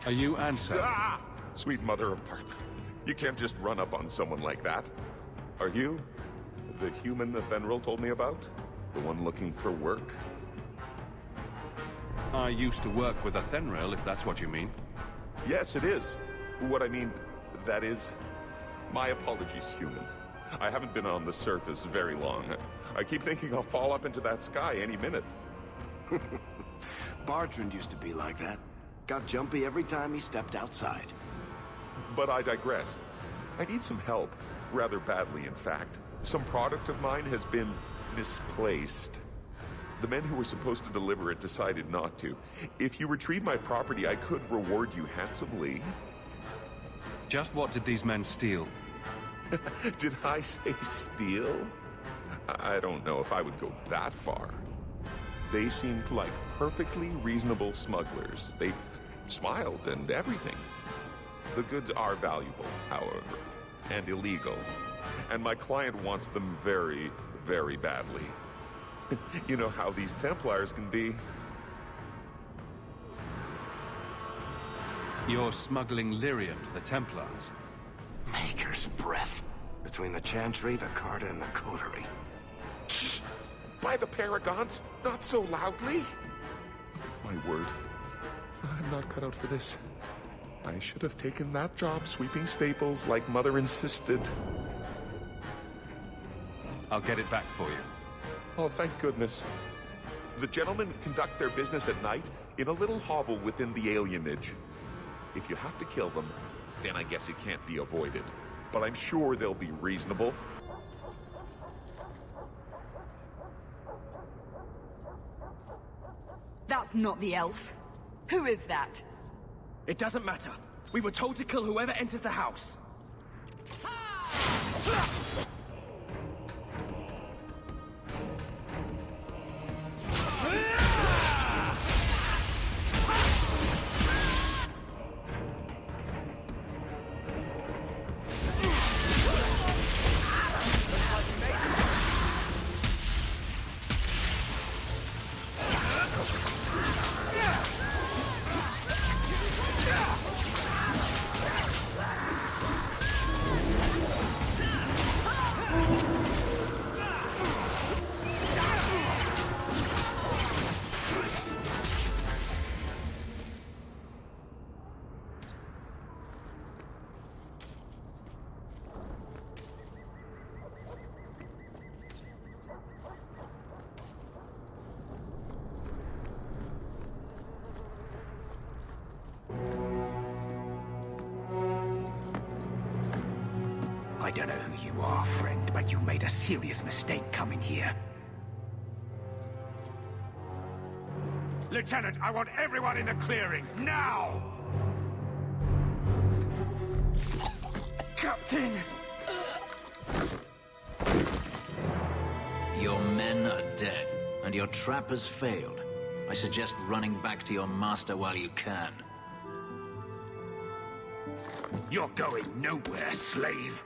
Are you Anso? Ah! Sweet mother of Partha. You can't just run up on someone like that. Are you the human Athenril told me about? The one looking for work? I used to work with Athenril, if that's what you mean. Yes, it is. What I mean, that is... My apologies, human. I haven't been on the surface very long. I keep thinking I'll fall up into that sky any minute. Bartrand used to be like that. Got jumpy every time he stepped outside. But I digress. I need some help. Rather badly, in fact. Some product of mine has been misplaced. The men who were supposed to deliver it decided not to. If you retrieve my property, I could reward you handsomely. Just what did these men steal? Did I say steal? I don't know if I would go that far. They seemed like perfectly reasonable smugglers. They smiled and everything. The goods are valuable, however, and illegal. And my client wants them very, very badly. You know how these Templars can be. You're smuggling lyrium to the Templars. Maker's breath. Between the Chantry, the Carta, and the Coterie. Shh! By the Paragons, not so loudly! My word. I'm not cut out for this. I should have taken that job sweeping stables like Mother insisted. I'll get it back for you. Oh, thank goodness. The gentlemen conduct their business at night in a little hovel within the alienage. If you have to kill them, then I guess it can't be avoided. But I'm sure they'll be reasonable. That's not the elf. Who is that? It doesn't matter. We were told to kill whoever enters the house. I don't know who you are, friend, but you made a serious mistake coming here. Lieutenant, I want everyone in the clearing, now! Captain! Your men are dead, and your trap has failed. I suggest running back to your master while you can. You're going nowhere, slave!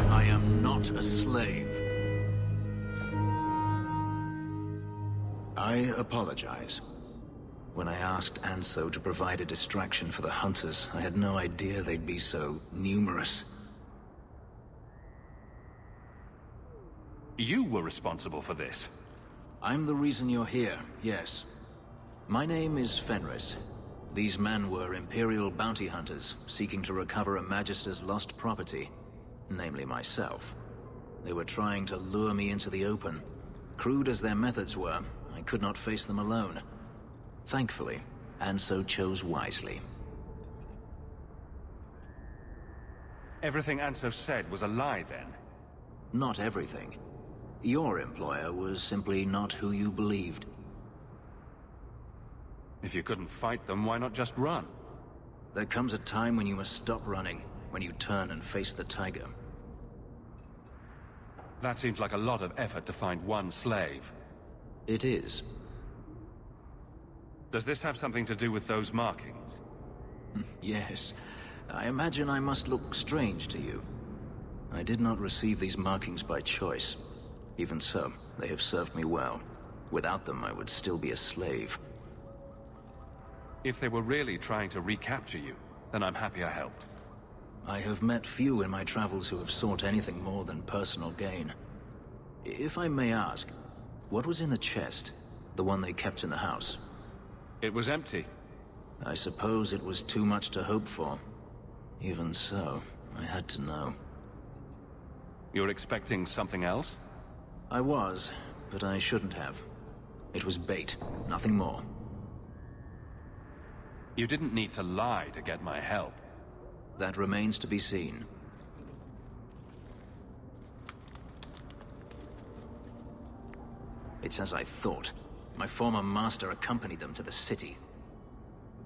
I am not a slave. I apologize. When I asked Anso to provide a distraction for the hunters, I had no idea they'd be so numerous. You were responsible for this. I'm the reason you're here, yes. My name is Fenris. These men were Imperial bounty hunters, seeking to recover a Magister's lost property, namely myself. They were trying to lure me into the open. Crude as their methods were, I could not face them alone. Thankfully, Anso chose wisely. Everything Anso said was a lie, then? Not everything. Your employer was simply not who you believed. If you couldn't fight them, why not just run? There comes a time when you must stop running, when you turn and face the tiger. That seems like a lot of effort to find one slave. It is. Does this have something to do with those markings? Yes. I imagine I must look strange to you. I did not receive these markings by choice. Even so, they have served me well. Without them, I would still be a slave. If they were really trying to recapture you, then I'm happy I helped. I have met few in my travels who have sought anything more than personal gain. If I may ask, what was in the chest? The one they kept in the house? It was empty. I suppose it was too much to hope for. Even so, I had to know. You're expecting something else? I was, but I shouldn't have. It was bait, nothing more. You didn't need to lie to get my help. That remains to be seen. It's as I thought. My former master accompanied them to the city.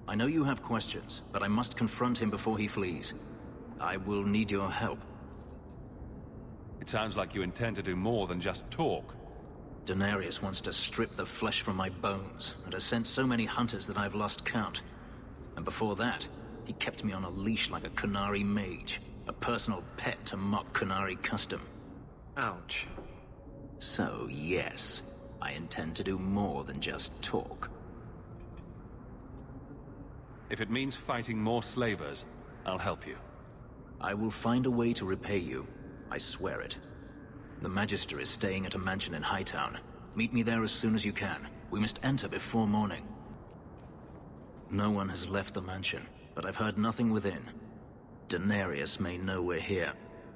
I know you have questions, but I must confront him before he flees. I will need your help. It sounds like you intend to do more than just talk. Denarius wants to strip the flesh from my bones, and has sent so many hunters that I've lost count. And before that, he kept me on a leash like a Qunari mage, a personal pet to mock Qunari custom. Ouch. So, yes, I intend to do more than just talk. If it means fighting more slavers, I'll help you. I will find a way to repay you. I swear it. The Magister is staying at a mansion in Hightown. Meet me there as soon as you can. We must enter before morning. No one has left the mansion, but I've heard nothing within. Denarius may know we're here.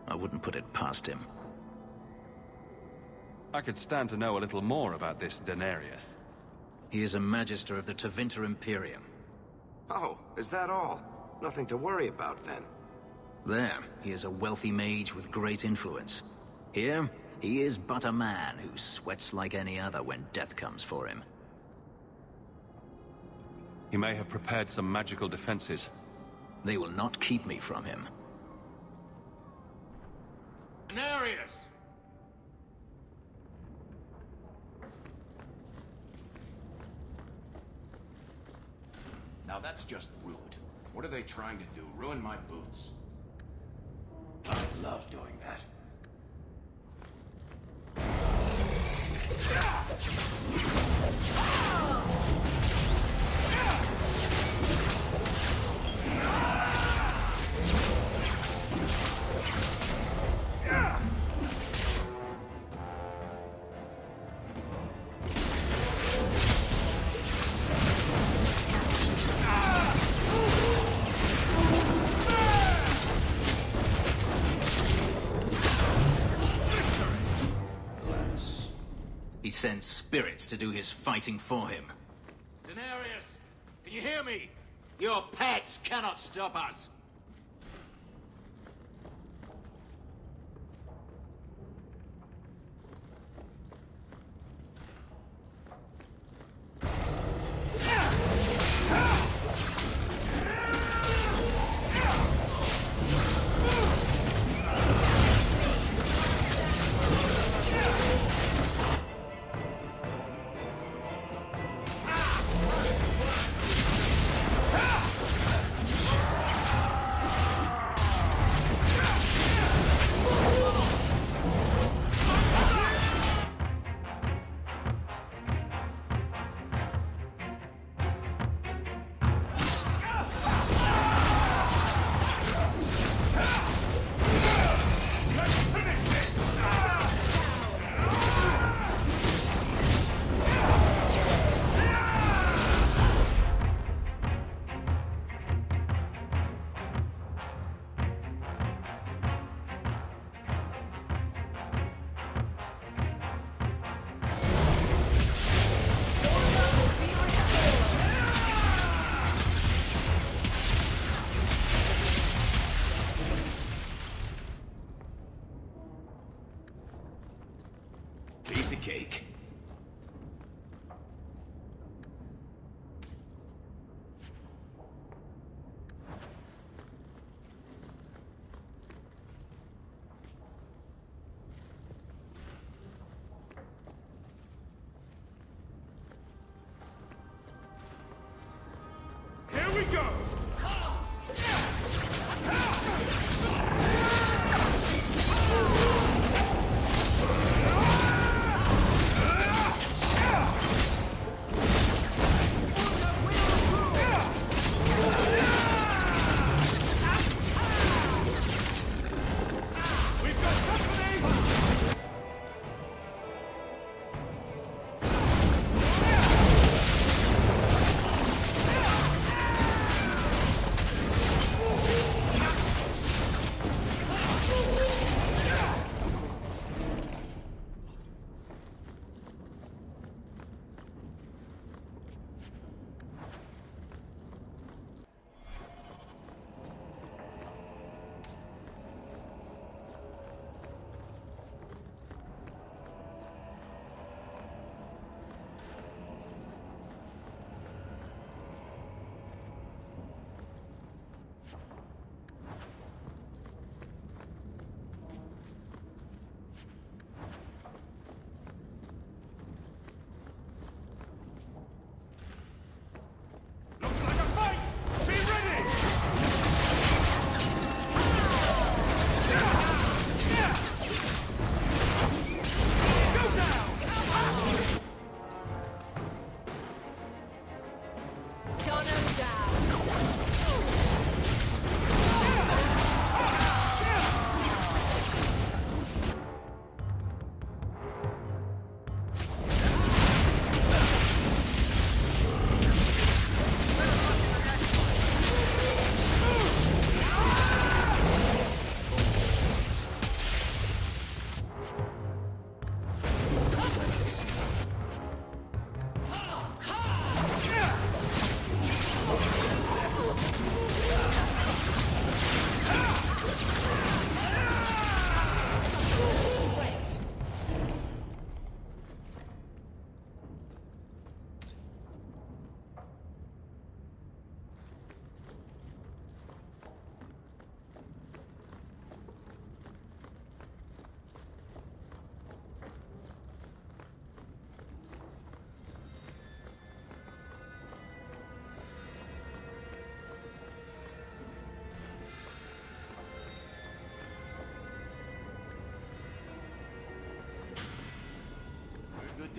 I wouldn't put it past him. I could stand to know a little more about this Denarius. He is a Magister of the Tevinter Imperium. Oh, is that all? Nothing to worry about then. There, he is a wealthy mage with great influence. Here, he is but a man who sweats like any other when death comes for him. He may have prepared some magical defenses. They will not keep me from him. Denarius! Now that's just rude. What are they trying to do? Ruin my boots? I love doing that. He sends spirits to do his fighting for him. Denarius! Can you hear me? Your pets cannot stop us!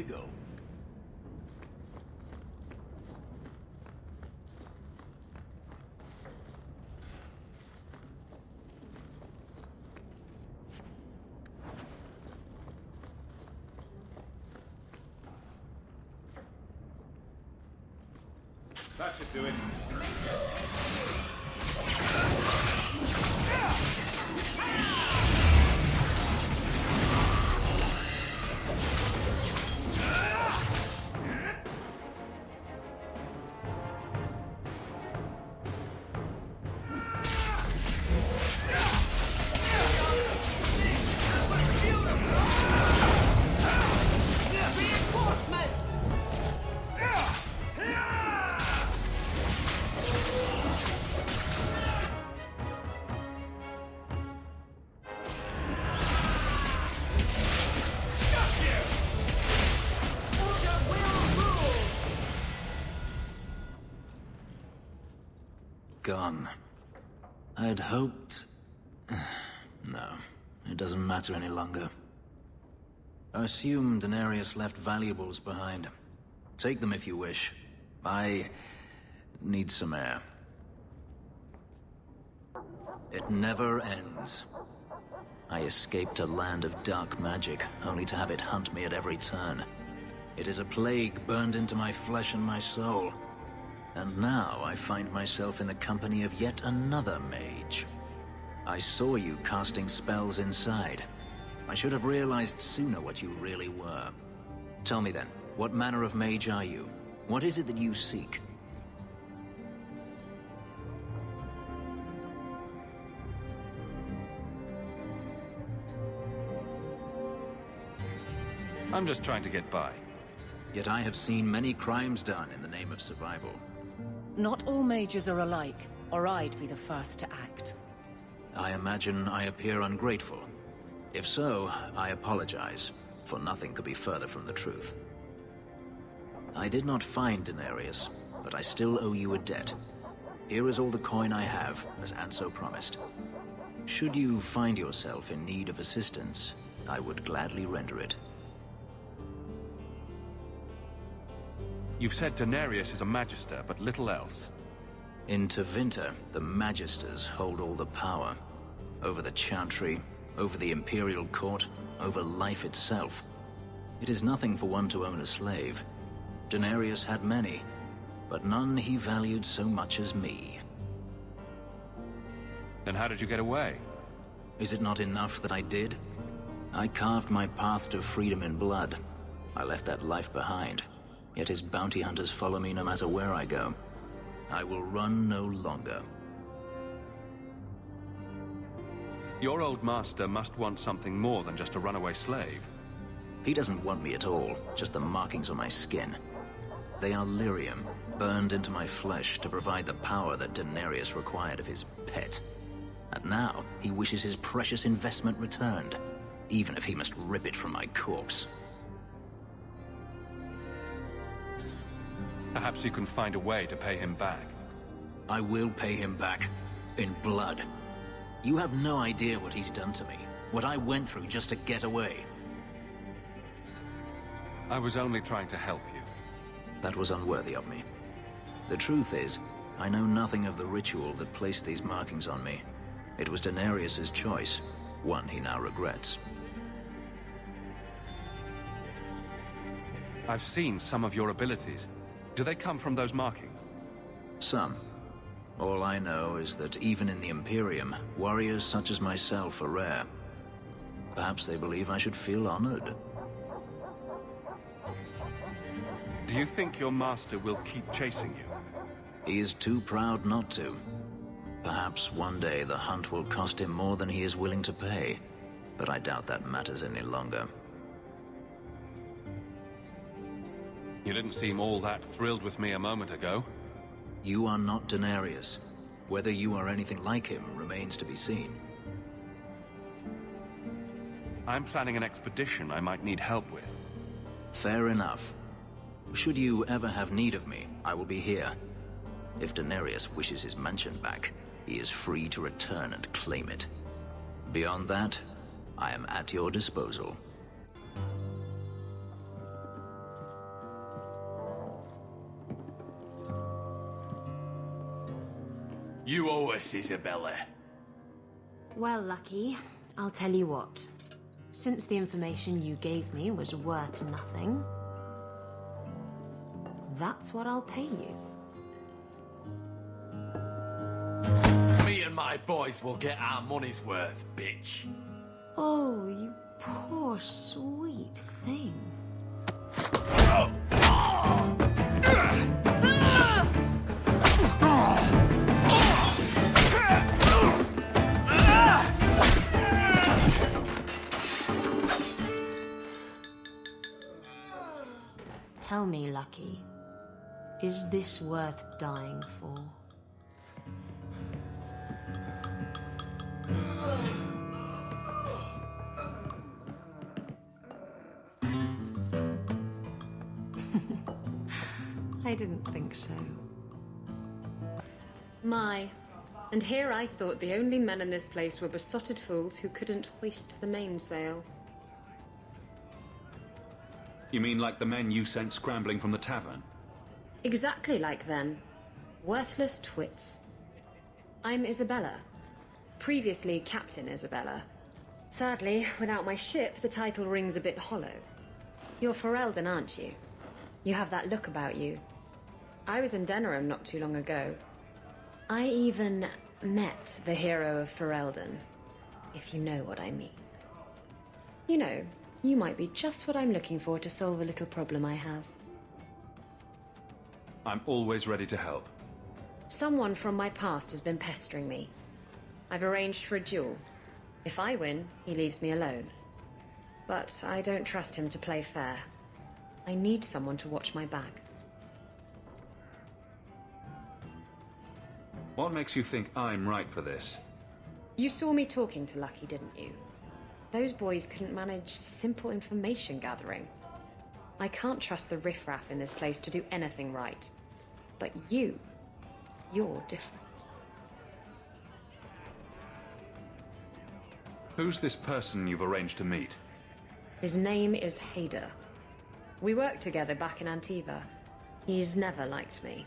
to go. That should do it. Gone. I'd hoped... No, it doesn't matter any longer. I assume Denarius left valuables behind. Take them if you wish. I need some air. It never ends. I escaped a land of dark magic, only to have it hunt me at every turn. It is a plague burned into my flesh and my soul. And now I find myself in the company of yet another mage. I saw you casting spells inside. I should have realized sooner what you really were. Tell me then, what manner of mage are you? What is it that you seek? I'm just trying to get by. Yet I have seen many crimes done in the name of survival. Not all mages are alike, or I'd be the first to act. I imagine I appear ungrateful. If so, I apologize, for nothing could be further from the truth. I did not find Denarius, but I still owe you a debt. Here is all the coin I have, as Anso promised. Should you find yourself in need of assistance, I would gladly render it. You've said Denarius is a Magister, but little else. In Tevinter, the Magisters hold all the power. Over the Chantry, over the Imperial Court, over life itself. It is nothing for one to own a slave. Denarius had many, but none he valued so much as me. Then how did you get away? Is it not enough that I did? I carved my path to freedom in blood. I left that life behind. Yet his bounty hunters follow me no matter where I go. I will run no longer. Your old master must want something more than just a runaway slave. He doesn't want me at all, just the markings on my skin. They are lyrium, burned into my flesh to provide the power that Denarius required of his pet. And now, he wishes his precious investment returned, even if he must rip it from my corpse. Perhaps you can find a way to pay him back. I will pay him back. In blood. You have no idea what he's done to me. What I went through just to get away. I was only trying to help you. That was unworthy of me. The truth is, I know nothing of the ritual that placed these markings on me. It was Denarius's choice, one he now regrets. I've seen some of your abilities. Do they come from those markings? Some. All I know is that even in the Imperium, warriors such as myself are rare. Perhaps they believe I should feel honored. Do you think your master will keep chasing you? He is too proud not to. Perhaps one day the hunt will cost him more than he is willing to pay, but I doubt that matters any longer. You didn't seem all that thrilled with me a moment ago. You are not Denarius. Whether you are anything like him remains to be seen. I'm planning an expedition I might need help with. Fair enough. Should you ever have need of me, I will be here. If Denarius wishes his mansion back, he is free to return and claim it. Beyond that, I am at your disposal. You owe us, Isabella. Well, Lucky, I'll tell you what. Since the information you gave me was worth nothing, that's what I'll pay you. Me and my boys will get our money's worth, bitch. Oh, you poor sweet thing. Tell me, Lucky, is this worth dying for? I didn't think so. And here I thought the only men in this place were besotted fools who couldn't hoist the mainsail. You mean like the men you sent scrambling from the tavern? Exactly like them. Worthless twits. I'm Isabella. Previously Captain Isabella. Sadly, without my ship, the title rings a bit hollow. You're Ferelden, aren't you? You have that look about you. I was in Denerim not too long ago. I even met the hero of Ferelden, if you know what I mean. You know, you might be just what I'm looking for to solve a little problem I have. I'm always ready to help. Someone from my past has been pestering me. I've arranged for a duel. If I win, he leaves me alone. But I don't trust him to play fair. I need someone to watch my back. What makes you think I'm right for this? You saw me talking to Lucky, didn't you? Those boys couldn't manage simple information gathering. I can't trust the riffraff in this place to do anything right. But you're different. Who's this person you've arranged to meet? His name is Hader. We worked together back in Antiva. He's never liked me.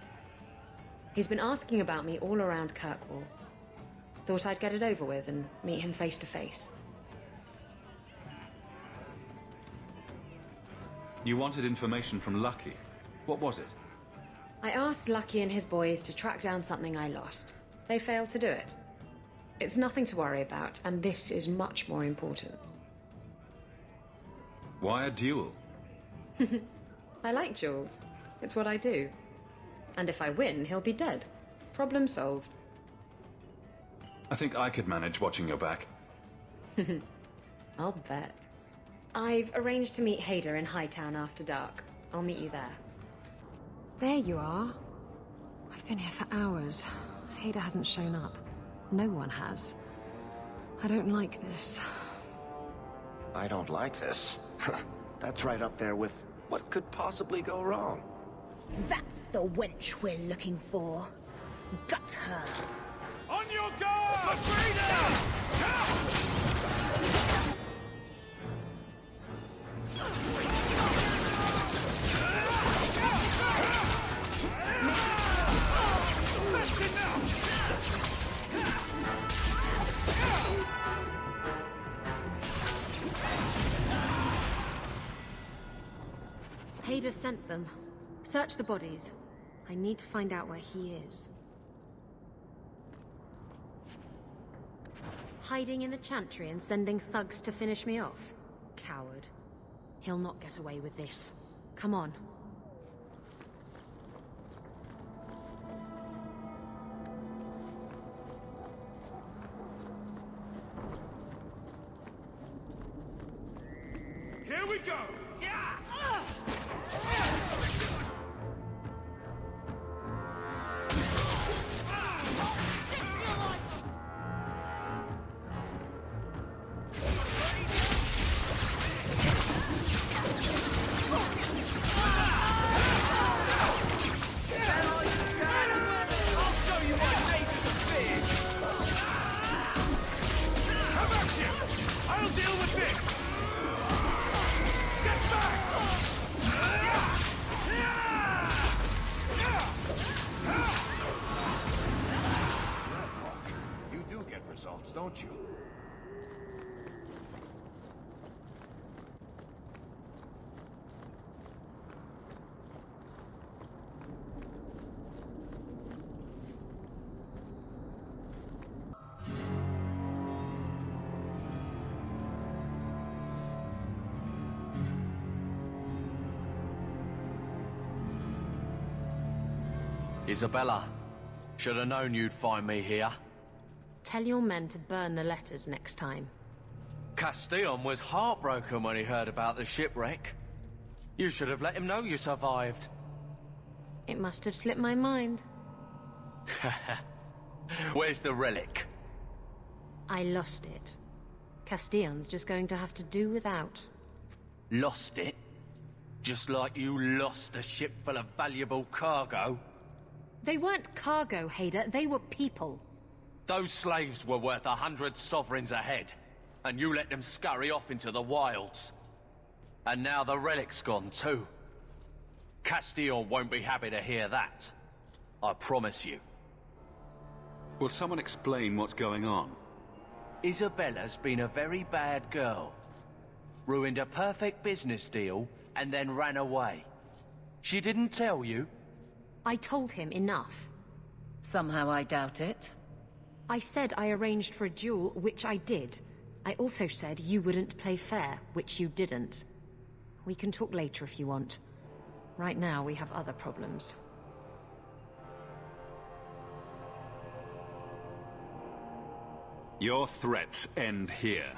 He's been asking about me all around Kirkwall. Thought I'd get it over with and meet him face to face. You wanted information from Lucky. What was it? I asked Lucky and his boys to track down something I lost. They failed to do it. It's nothing to worry about, and this is much more important. Why a duel? I like duels. It's what I do. And if I win, he'll be dead. Problem solved. I think I could manage watching your back. I'll bet. I've arranged to meet Hader in Hightown after dark. I'll meet you there. There you are. I've been here for hours. Hader hasn't shown up. No one has. I don't like this. I don't like this. That's right up there with what could possibly go wrong. That's the wench we're looking for. Gut her. On your guard! Hader sent them. Search the bodies. I need to find out where he is. Hiding in the Chantry and sending thugs to finish me off? Coward. He'll not get away with this. Come on. Here we go! I'll deal with this! Get without you. Isabella, should have known you'd find me here. Tell your men to burn the letters next time. Castillon was heartbroken when he heard about the shipwreck. You should have let him know you survived. It must have slipped my mind. Where's the relic? I lost it. Castillon's just going to have to do without. Lost it? Just like you lost a ship full of valuable cargo? They weren't cargo, Hader. They were people. Those slaves were worth 100 sovereigns a head, and you let them scurry off into the wilds. And now the relic's gone too. Castillon won't be happy to hear that. I promise you. Will someone explain what's going on? Isabella's been a very bad girl. Ruined a perfect business deal, and then ran away. She didn't tell you? I told him enough. Somehow I doubt it. I said I arranged for a duel, which I did. I also said you wouldn't play fair, which you didn't. We can talk later if you want. Right now, we have other problems. Your threats end here.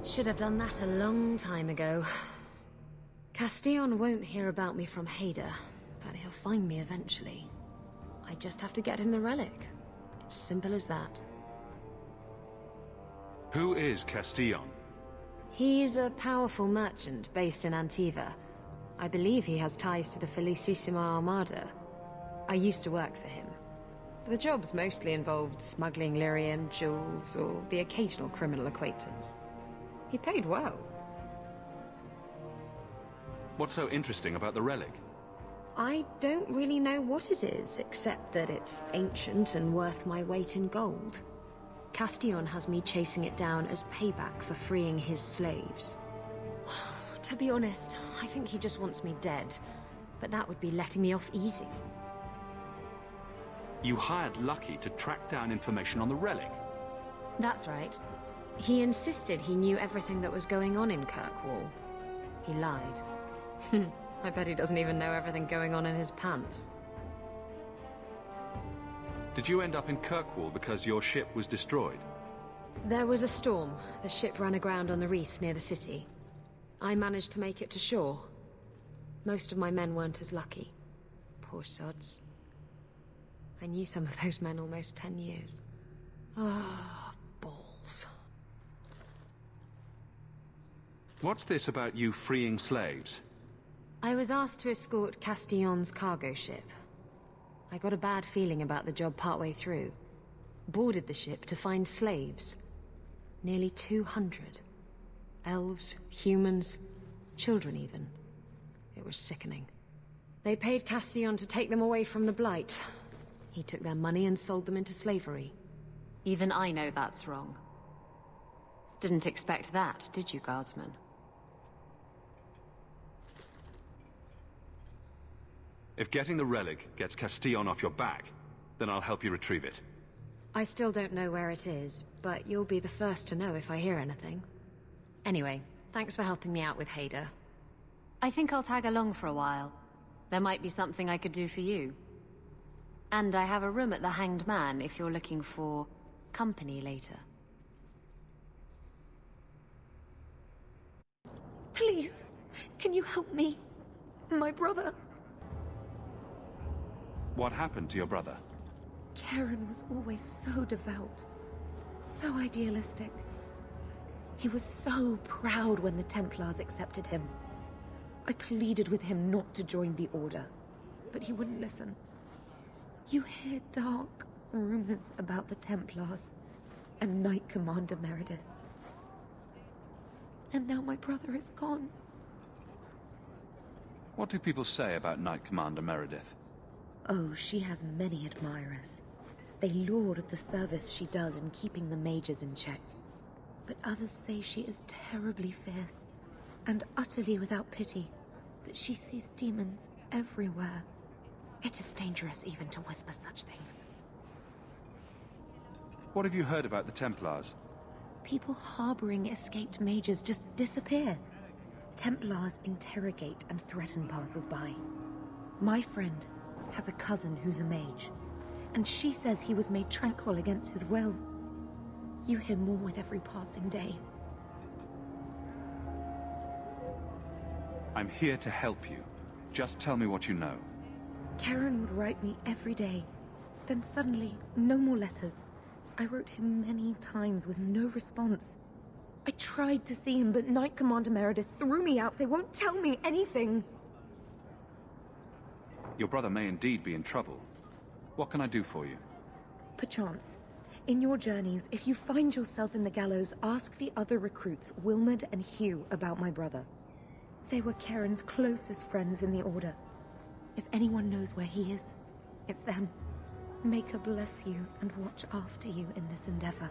Should have done that a long time ago. Castillon won't hear about me from Hader, but he'll find me eventually. I just have to get him the relic. It's simple as that. Who is Castillon? He's a powerful merchant based in Antiva. I believe he has ties to the Felicissima Armada. I used to work for him. The jobs mostly involved smuggling lyrium, jewels, or the occasional criminal acquaintance. He paid well. What's so interesting about the relic? I don't really know what it is, except that it's ancient and worth my weight in gold. Castillon has me chasing it down as payback for freeing his slaves. To be honest, I think he just wants me dead, but that would be letting me off easy. You hired Lucky to track down information on the relic? That's right. He insisted he knew everything that was going on in Kirkwall. He lied. I bet he doesn't even know everything going on in his pants. Did you end up in Kirkwall because your ship was destroyed? There was a storm. The ship ran aground on the reefs near the city. I managed to make it to shore. Most of my men weren't as lucky. Poor sods. I knew some of those men almost 10 years. Ah, balls. What's this about you freeing slaves? I was asked to escort Castillon's cargo ship. I got a bad feeling about the job partway through. Boarded the ship to find slaves. Nearly 200. Elves, humans, children even. It was sickening. They paid Castillon to take them away from the Blight. He took their money and sold them into slavery. Even I know that's wrong. Didn't expect that, did you, Guardsman? If getting the relic gets Castillon off your back, then I'll help you retrieve it. I still don't know where it is, but you'll be the first to know if I hear anything. Anyway, Thanks for helping me out with Hader. I think I'll tag along for a while. There might be something I could do for you. And I have a room at the Hanged Man if you're looking for company later. Please, can you help me? My brother. What happened to your brother? Karen was always so devout, so idealistic. He was so proud when the Templars accepted him. I pleaded with him not to join the Order, but he wouldn't listen. You hear dark rumors about the Templars and Knight Commander Meredith. And now my brother is gone. What do people say about Knight Commander Meredith? Oh, she has many admirers. They laud the service she does in keeping the mages in check. But others say she is terribly fierce and utterly without pity, that she sees demons everywhere. It is dangerous even to whisper such things. What have you heard about the Templars? People harboring escaped mages just disappear. Templars interrogate and threaten passers-by. My friend has a cousin who's a mage, and she says he was made tranquil against his will. You hear more with every passing day. I'm here to help you. Just tell me what you know. Karen would write me every day. Then suddenly, no more letters. I wrote him many times with no response. I tried to see him, but Knight Commander Meredith threw me out. They won't tell me anything. Your brother may indeed be in trouble. What can I do for you? Perchance. In your journeys, if you find yourself in the gallows, ask the other recruits, Wilmod and Hugh, about my brother. They were Karen's closest friends in the Order. If anyone knows where he is, it's them. Make her bless you and watch after you in this endeavor.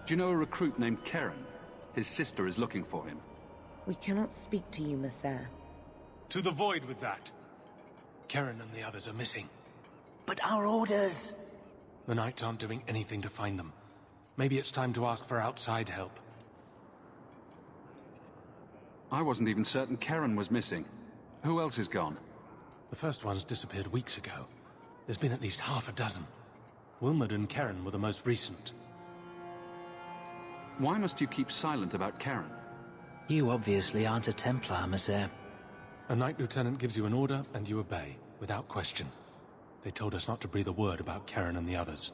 Do you know a recruit named Karen? His sister is looking for him. We cannot speak to you, Messer. To the void with that. Karen and the others are missing. But our orders... The Knights aren't doing anything to find them. Maybe it's time to ask for outside help. I wasn't even certain Karen was missing. Who else is gone? The first ones disappeared weeks ago. There's been at least half a dozen. Wilmod and Karen were the most recent. Why must you keep silent about Karen? You obviously aren't a Templar, Messer. A Knight Lieutenant gives you an order and you obey, without question. They told us not to breathe a word about Karen and the others.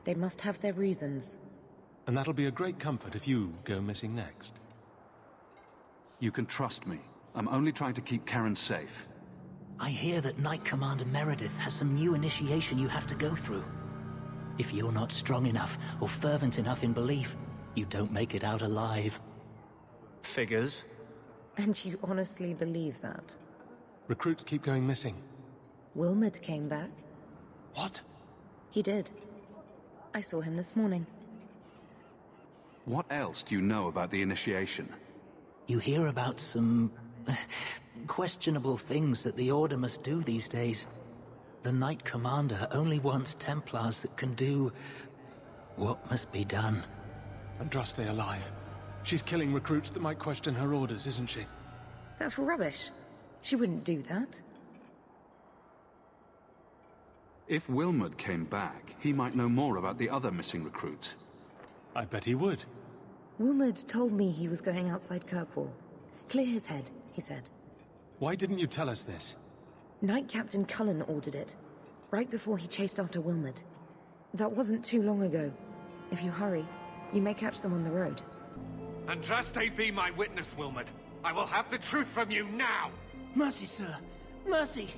They must have their reasons. And that'll be a great comfort if you go missing next. You can trust me. I'm only trying to keep Karen safe. I hear that Knight Commander Meredith has some new initiation you have to go through. If you're not strong enough or fervent enough in belief, you don't make it out alive. Figures. And you honestly believe that? Recruits keep going missing. Wilmod came back. What? He did. I saw him this morning. What else do you know about the initiation? You hear about some... questionable things that the Order must do these days. The Knight Commander only wants Templars that can do... what must be done. Andraste alive. She's killing recruits that might question her orders, isn't she? That's rubbish. She wouldn't do that. If Wilmod came back, he might know more about the other missing recruits. I bet he would. Wilmod told me he was going outside Kirkwall. Clear his head, he said. Why didn't you tell us this? Knight Captain Cullen ordered it, right before he chased after Wilmod. That wasn't too long ago. If you hurry, you may catch them on the road. Andraste be my witness, Wilmod. I will have the truth from you now! Mercy, sir. Mercy.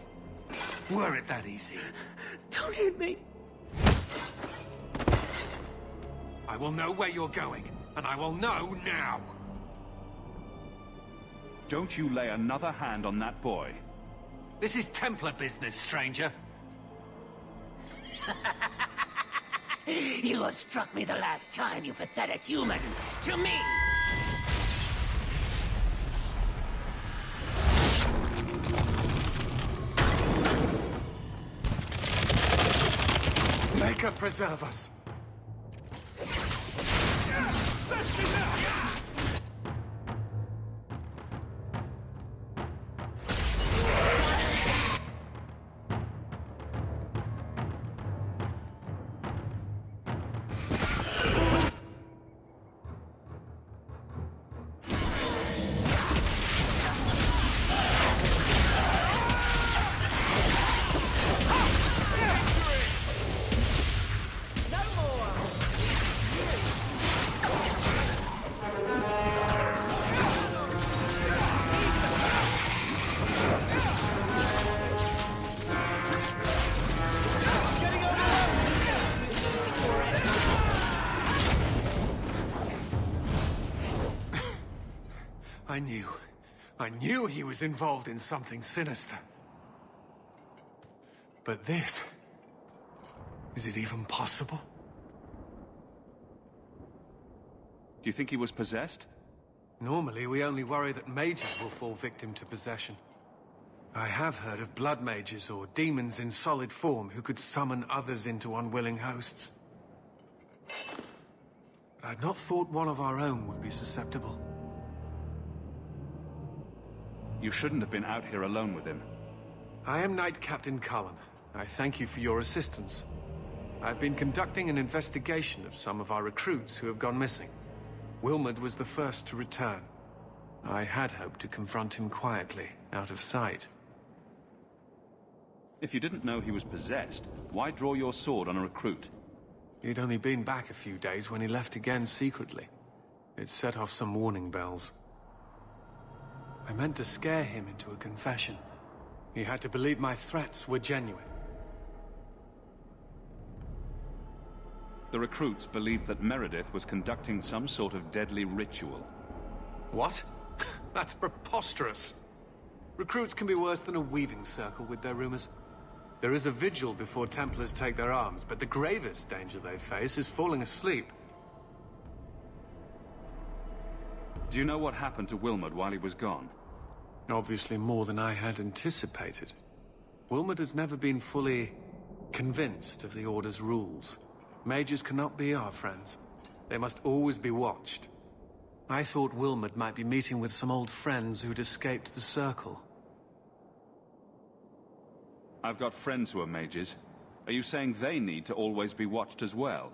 Were it that easy? Don't hit me. I will know where you're going, and I will know now! Don't you lay another hand on that boy. This is Templar business, stranger. You have struck me the last time, you pathetic human. To me! Maker preserve us. I knew he was involved in something sinister. But this... is it even possible? Do you think he was possessed? Normally, we only worry that mages will fall victim to possession. I have heard of blood mages or demons in solid form who could summon others into unwilling hosts. But I'd not thought one of our own would be susceptible. You shouldn't have been out here alone with him. I am Knight Captain Cullen. I thank you for your assistance. I've been conducting an investigation of some of our recruits who have gone missing. Wilmod was the first to return. I had hoped to confront him quietly, out of sight. If you didn't know he was possessed, why draw your sword on a recruit? He'd only been back a few days when he left again secretly. It set off some warning bells. I meant to scare him into a confession. He had to believe my threats were genuine. The recruits believed that Meredith was conducting some sort of deadly ritual. What? That's preposterous. Recruits can be worse than a weaving circle with their rumors. There is a vigil before Templars take their arms, but the gravest danger they face is falling asleep. Do you know what happened to Wilmod while he was gone? Obviously more than I had anticipated. Wilmod has never been fully convinced of the Order's rules. Mages cannot be our friends. They must always be watched. I thought Wilmod might be meeting with some old friends who'd escaped the Circle. I've got friends who are mages. Are you saying they need to always be watched as well?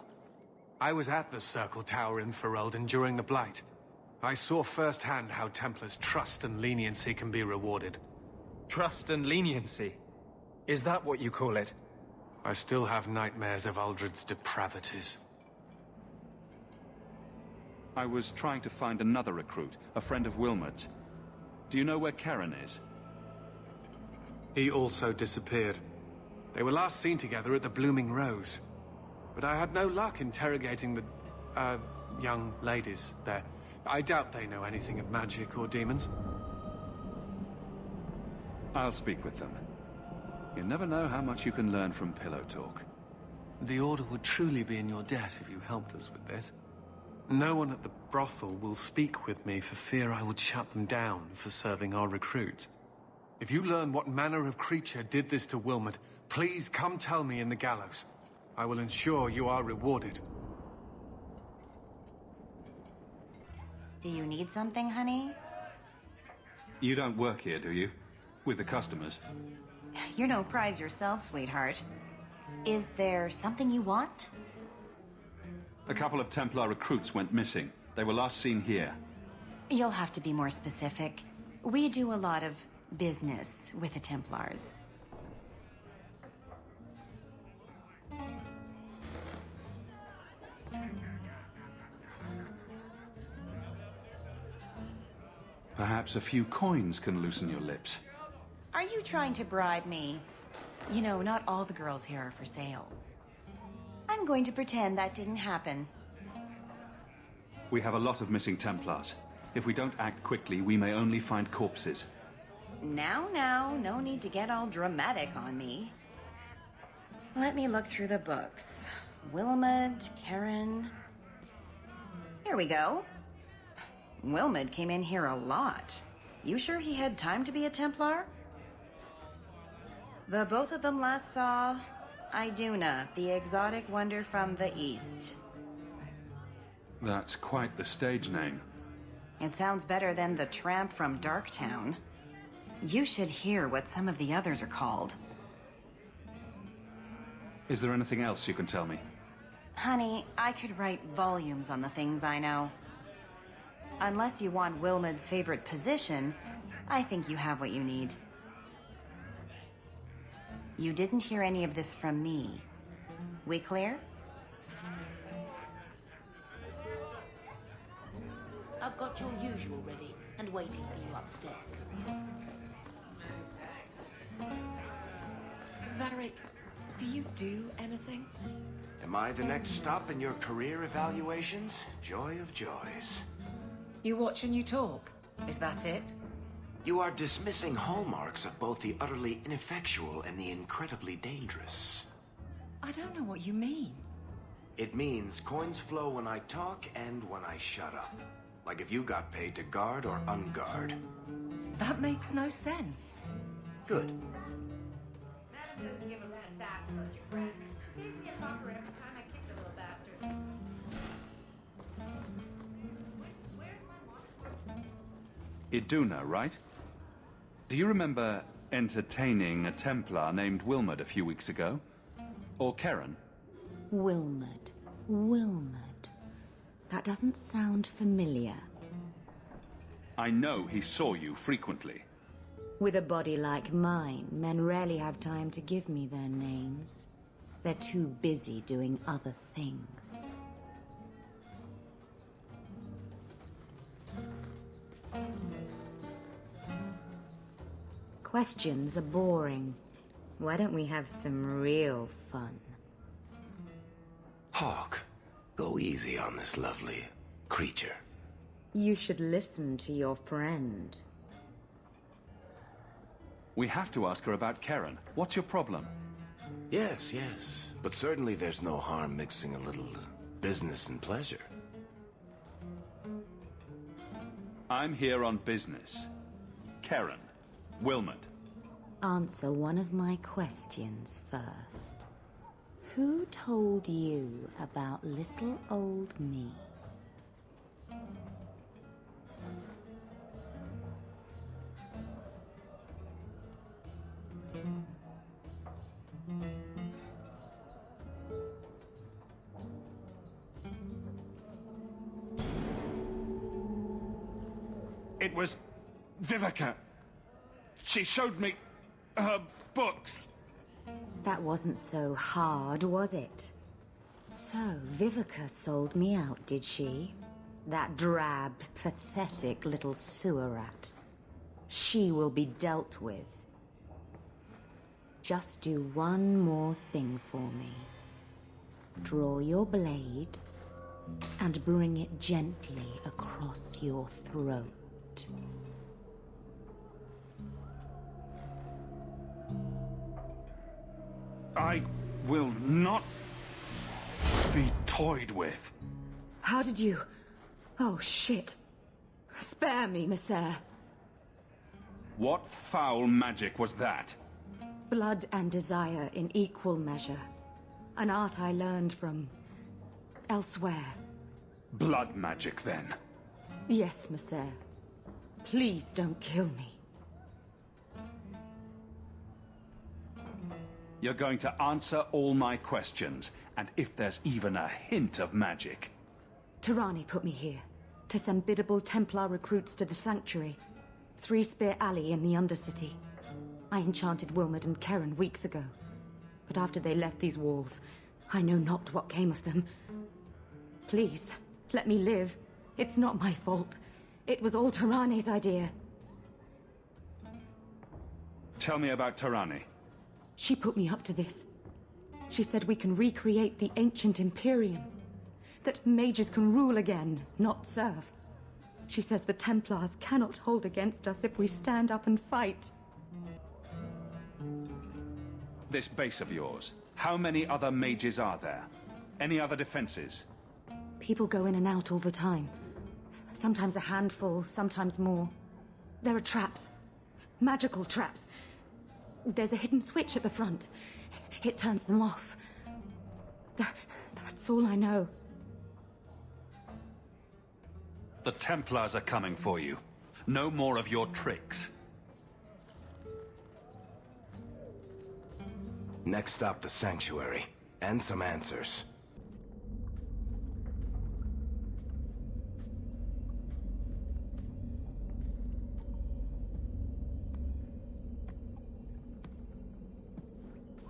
I was at the Circle Tower in Ferelden during the Blight. I saw firsthand how Templars' trust and leniency can be rewarded. Trust and leniency? Is that what you call it? I still have nightmares of Uldred's depravities. I was trying to find another recruit, a friend of Wilmod's. Do you know where Karen is? He also disappeared. They were last seen together at the Blooming Rose. But I had no luck interrogating the, young ladies there. I doubt they know anything of magic or demons. I'll speak with them. You never know how much you can learn from pillow talk. The Order would truly be in your debt if you helped us with this. No one at the brothel will speak with me for fear I would shut them down for serving our recruits. If you learn what manner of creature did this to Wilmod, please come tell me in the gallows. I will ensure you are rewarded. Do you need something, honey? You don't work here, do you? With the customers? You're no prize yourself, sweetheart. Is there something you want? A couple of Templar recruits went missing. They were last seen here. You'll have to be more specific. We do a lot of business with the Templars. Perhaps a few coins can loosen your lips. Are you trying to bribe me? You know, not all the girls here are for sale. I'm going to pretend that didn't happen. We have a lot of missing Templars. If we don't act quickly, we may only find corpses. Now, no need to get all dramatic on me. Let me look through the books. Wilmod, Karen... Here we go. Wilmod came in here a lot. You sure he had time to be a Templar? The both of them last saw Iduna, the exotic wonder from the East. That's quite the stage name. It sounds better than the tramp from Darktown. You should hear what some of the others are called. Is there anything else you can tell me? Honey, I could write volumes on the things I know. Unless you want Wilmod's favorite position, I think you have what you need. You didn't hear any of this from me. We clear? got your usual ready and waiting for you upstairs. Varric, do you do anything? Am I the next stop in your career evaluations? Joy of joys. You watch and you talk. Is that it? You are dismissing hallmarks of both the utterly ineffectual and the incredibly dangerous. I don't know what you mean. It means coins flow when I talk and when I shut up. Like if you got paid to guard or unguard. That makes no sense. Good. Madam doesn't give a rat's ass for your crack. Pays me a bumper every time I kick the little bastard. Where's my water? Iduna, right? Do you remember entertaining a Templar named Wilmot a few weeks ago? Or Karen? Wilmot. Wilmot. That doesn't sound familiar. I know he saw you frequently. With a body like mine, men rarely have time to give me their names. They're too busy doing other things. Questions are boring. Why don't we have some real fun? Hawk, go easy on this lovely creature. You should listen to your friend. We have to ask her about Karen. What's your problem? Yes, yes. But certainly there's no harm mixing a little business and pleasure. I'm here on business. Karen. Wilmot. Answer one of my questions first. Who told you about little old me? It was Vivica. She showed me her books. That wasn't so hard, was it? So, Vivica sold me out, did she? That drab, pathetic little sewer rat. She will be dealt with. Just do one more thing for me. Draw your blade and bring it gently across your throat. I will not be toyed with. How did you... Oh, shit. Spare me, Messer. What foul magic was that? Blood and desire in equal measure. An art I learned from... elsewhere. Blood magic, then? Yes, Messer. Please don't kill me. You're going to answer all my questions, and if there's even a hint of magic... Tirani put me here, to send biddable Templar recruits to the Sanctuary. Three Spear Alley in the Undercity. I enchanted Wilmot and Karen weeks ago. But after they left these walls, I know not what came of them. Please, let me live. It's not my fault. It was all Tirani's idea. Tell me about Tirani. She put me up to this. She said we can recreate the ancient Imperium. That mages can rule again, not serve. She says the Templars cannot hold against us if we stand up and fight. This base of yours, how many other mages are there? Any other defenses? People go in and out all the time. Sometimes a handful, sometimes more. There are traps. Magical traps. There's a hidden switch at the front. It turns them off. That's all I know. The Templars are coming for you. No more of your tricks. Next stop, the Sanctuary. And some answers.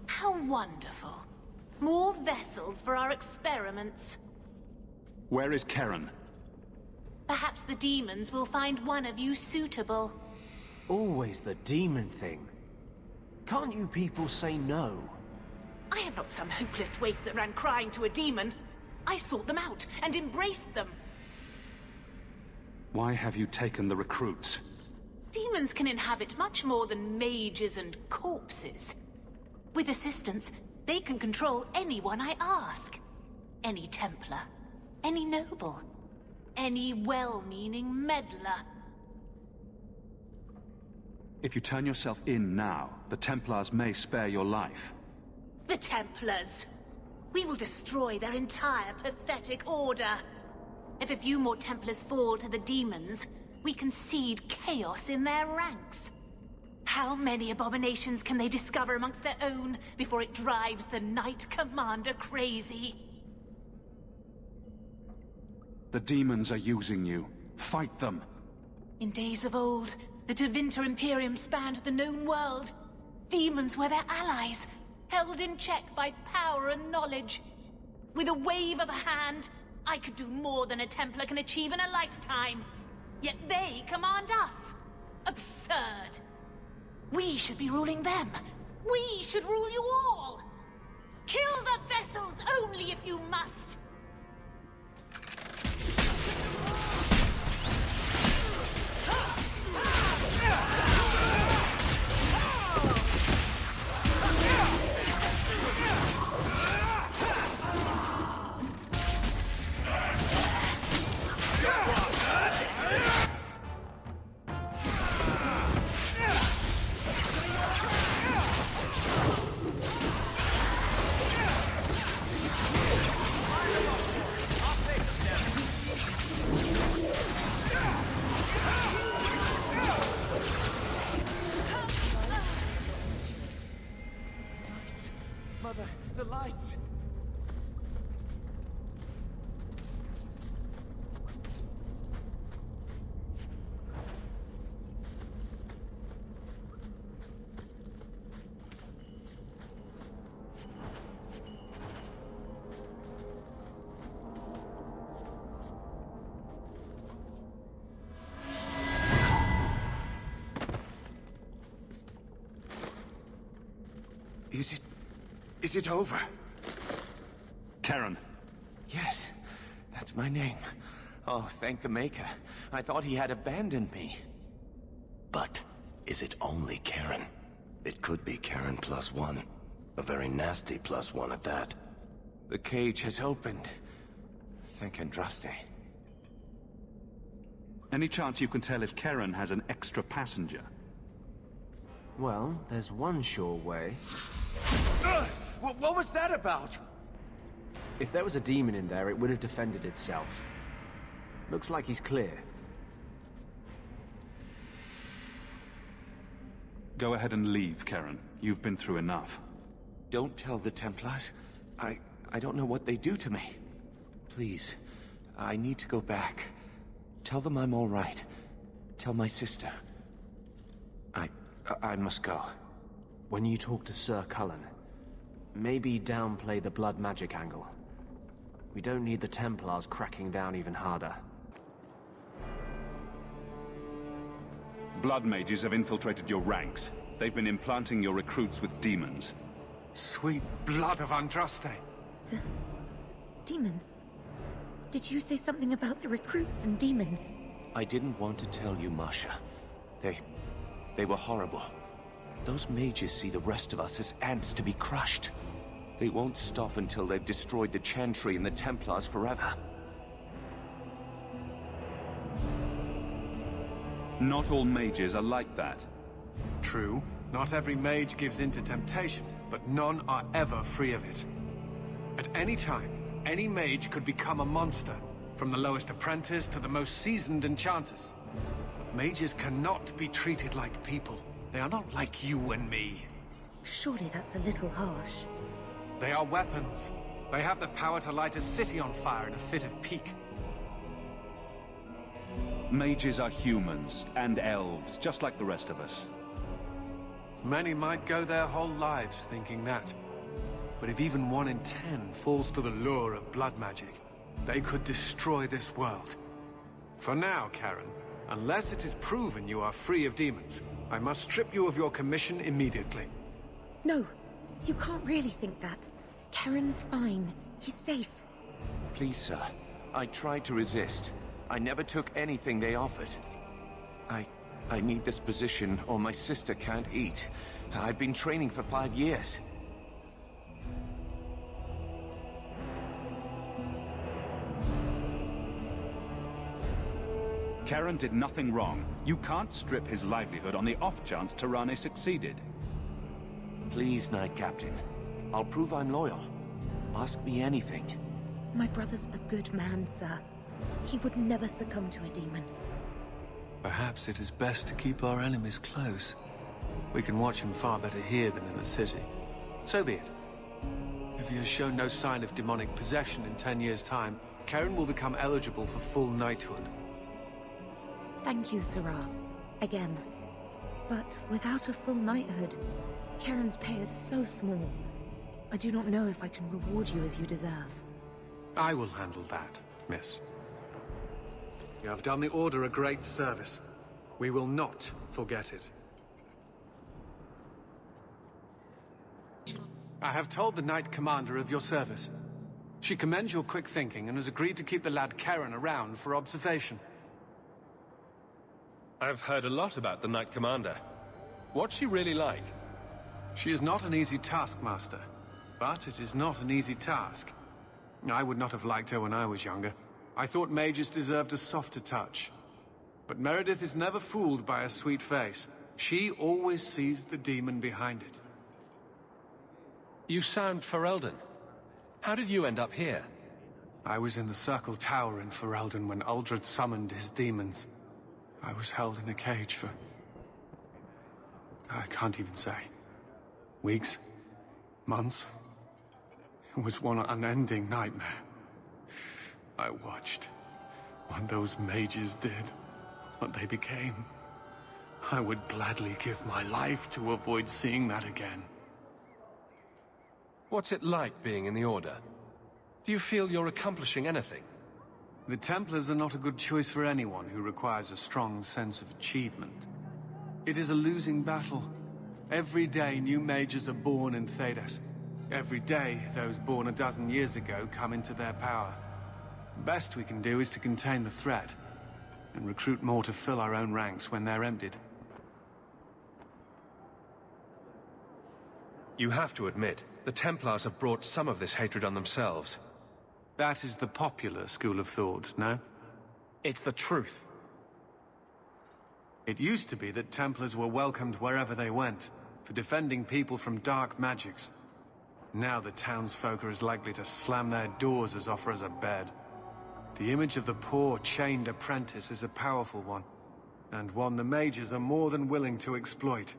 How wonderful. More vessels for our experiments. Where is Karen? Perhaps the demons will find one of you suitable. Always the demon thing. Can't you people say no? I am not some hopeless waif that ran crying to a demon. I sought them out and embraced them. Why have you taken the recruits? Demons can inhabit much more than mages and corpses. With assistance, they can control anyone I ask. Any Templar, any noble, any well-meaning meddler. If you turn yourself in now, the Templars may spare your life. The Templars! We will destroy their entire pathetic order. If a few more Templars fall to the demons, we can seed chaos in their ranks. How many abominations can they discover amongst their own before it drives the Knight Commander crazy? The demons are using you. Fight them. In days of old, the Tevinter Imperium spanned the known world. Demons were their allies, held in check by power and knowledge. With a wave of a hand, I could do more than a Templar can achieve in a lifetime. Yet they command us. Absurd. We should be ruling them. We should rule you all. Kill the vessels only if you must. Mother, the lights! Is it over? Karen. Yes, that's my name. Oh, thank the Maker. I thought he had abandoned me. But is it only Karen? It could be Karen +1. A very nasty +1 at that. The cage has opened. Thank Andraste. Any chance you can tell if Karen has an extra passenger? Well, there's one sure way. What was that about? If there was a demon in there, it would have defended itself. Looks like he's clear. Go ahead and leave, Karen. You've been through enough. Don't tell the Templars. I don't know what they do to me. Please, I need to go back. Tell them I'm all right. Tell my sister. I must go. When you talk to Sir Cullen, maybe downplay the blood magic angle. We don't need the Templars cracking down even harder. Blood mages have infiltrated your ranks. They've been implanting your recruits with demons. Sweet blood of Andraste. Demons? Did you say something about the recruits and demons? I didn't want to tell you, Masha. They were horrible. Those mages see the rest of us as ants to be crushed. They won't stop until they've destroyed the Chantry and the Templars forever. Not all mages are like that. True. Not every mage gives in to temptation, but none are ever free of it. At any time, any mage could become a monster, from the lowest apprentice to the most seasoned enchanters. Mages cannot be treated like people. They are not like you and me. Surely that's a little harsh. They are weapons. They have the power to light a city on fire in a fit of pique. Mages are humans and elves, just like the rest of us. Many might go their whole lives thinking that. But if even 1 in 10 falls to the lure of blood magic, they could destroy this world. For now, Karen, unless it is proven you are free of demons, I must strip you of your commission immediately. No, you can't really think that. Karen's fine. He's safe. Please, sir. I tried to resist. I never took anything they offered. I need this position, or my sister can't eat. I've been training for 5 years. Karen did nothing wrong. You can't strip his livelihood on the off chance Tirane succeeded. Please, Knight Captain. I'll prove I'm loyal. Ask me anything. My brother's a good man, sir. He would never succumb to a demon. Perhaps it is best to keep our enemies close. We can watch him far better here than in the city. So be it. If he has shown no sign of demonic possession in 10 years' time, Karen will become eligible for full knighthood. Thank you, Sirrah. Again. But without a full knighthood, Karen's pay is so small. I do not know if I can reward you as you deserve. I will handle that, miss. You have done the Order a great service. We will not forget it. I have told the Knight Commander of your service. She commends your quick thinking and has agreed to keep the lad Karen around for observation. I've heard a lot about the Knight Commander. What's she really like? She is not an easy taskmaster, but it is not an easy task. I would not have liked her when I was younger. I thought mages deserved a softer touch. But Meredith is never fooled by a sweet face. She always sees the demon behind it. You sound Ferelden. How did you end up here? I was in the Circle Tower in Ferelden when Uldred summoned his demons. I was held in a cage for... I can't even say. Weeks? Months? It was one unending nightmare. I watched what those mages did, what they became. I would gladly give my life to avoid seeing that again. What's it like being in the Order? Do you feel you're accomplishing anything? The Templars are not a good choice for anyone who requires a strong sense of achievement. It is a losing battle. Every day new mages are born in Thedas. Every day those born a dozen years ago come into their power. The best we can do is to contain the threat, and recruit more to fill our own ranks when they're emptied. You have to admit, the Templars have brought some of this hatred on themselves. That is the popular school of thought, no? It's the truth. It used to be that Templars were welcomed wherever they went, for defending people from dark magics. Now the townsfolk are as likely to slam their doors as offer us a bed. The image of the poor, chained apprentice is a powerful one, and one the mages are more than willing to exploit.